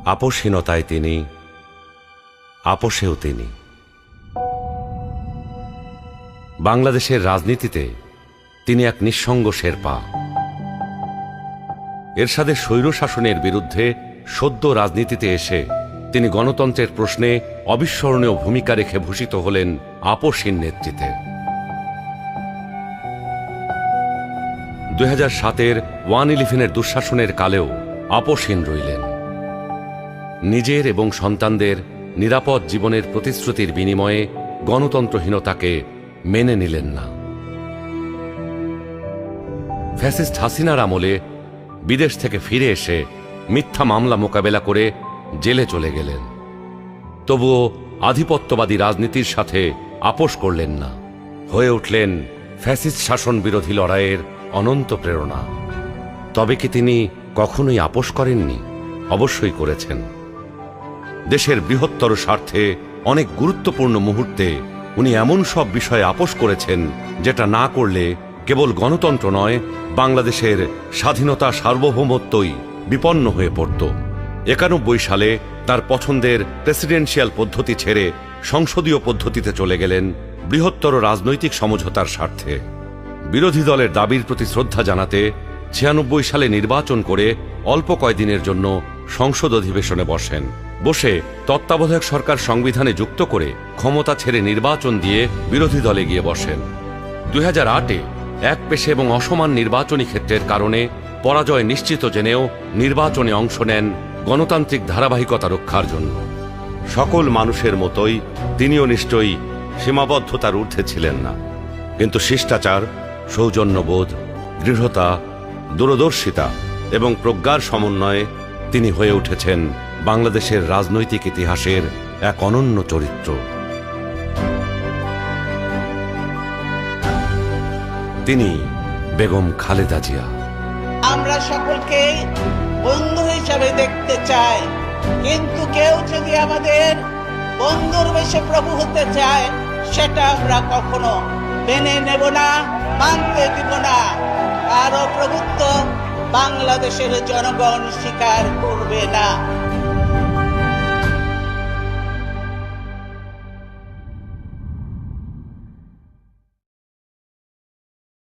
আপোষহীনতায় তিনি, আপোষেও তিনি। বাংলাদেশের রাজনীতিতে তিনি এক নিঃসঙ্গ শেরপা। এরশাদের স্বৈরশাসনের বিরুদ্ধে সদ্য রাজনীতিতে এসে তিনি গণতন্ত্রের প্রশ্নে অবিস্মরণীয় ভূমিকা রেখে ভূষিত হলেন আপোষহীন নেতৃত্বে। 2007-এর 1/11-এর দুঃশাসনের কালেও আপোষহীন রইলেন। নিজের এবং সন্তানদের নিরাপদ জীবনের প্রতিশ্রুতির বিনিময়ে গণতন্ত্রহীনতাকে মেনে নিলেন না। ফ্যাসিস্ট হাসিনার আমলে বিদেশ থেকে ফিরে এসে মিথ্যা মামলা মোকাবেলা করে জেলে চলে গেলেন। তবুও আধিপত্যবাদী রাজনীতির সাথে আপোষ করলেন না, হয়ে উঠলেন ফ্যাসিস্ট শাসন বিরোধী লড়াইয়ের অনন্ত প্রেরণা। তবে কি তিনি কখনোই আপোষ করেননি? অবশ্যই করেছেন। দেশের বৃহত্তর স্বার্থে অনেক গুরুত্বপূর্ণ মুহূর্তে উনি এমন সব বিষয়ে আপোষ করেছেন যেটা না করলে কেবল গণতন্ত্র নয়, বাংলাদেশের স্বাধীনতা সার্বভৌমত্বই বিপন্ন হয়ে পড়ত। 91 সালে তার পছন্দের প্রেসিডেন্সিয়াল পদ্ধতি ছেড়ে সংসদীয় পদ্ধতিতে চলে গেলেন বৃহত্তর রাজনৈতিক সমঝোতার স্বার্থে। বিরোধী দলের দাবির প্রতি শ্রদ্ধা জানাতে 96 সালে নির্বাচন করে অল্প কয়েকদিনের জন্য সংসদ অধিবেশনে বসেন। বসে তত্ত্বাবধায়ক সরকার সংবিধানে যুক্ত করে ক্ষমতা ছেড়ে নির্বাচন দিয়ে বিরোধী দলে গিয়ে বসেন। 2008-এ একপেশে এবং অসমান নির্বাচনী ক্ষেত্রের কারণে পরাজয় নিশ্চিত জেনেও নির্বাচনে অংশ নেন গণতান্ত্রিক ধারাবাহিকতা রক্ষার জন্য। সকল মানুষের মতোই তিনিও নিশ্চয়ই সীমাবদ্ধতার ঊর্ধ্বে ছিলেন না, কিন্তু শিষ্টাচার, সৌজন্যবোধ, দৃঢ়তা, দূরদর্শিতা এবং প্রজ্ঞার সমন্বয়ে তিনি হয়ে উঠেছেন বাংলাদেশের রাজনৈতিক ইতিহাসের এক অনন্য চরিত্র। তিনি বেগম খালেদা জিয়া। আমরা সকলকে বন্ধু হিসাবে দেখতে চাই, কিন্তু কেউ যদি আমাদের বন্ধুর বেশে প্রভু হতে চায়, সেটা আমরা কখনো মেনে নেব না, মানতে দিব না। কারো প্রভুত্ব বাংলাদেশের জনগণ স্বীকার করবে না।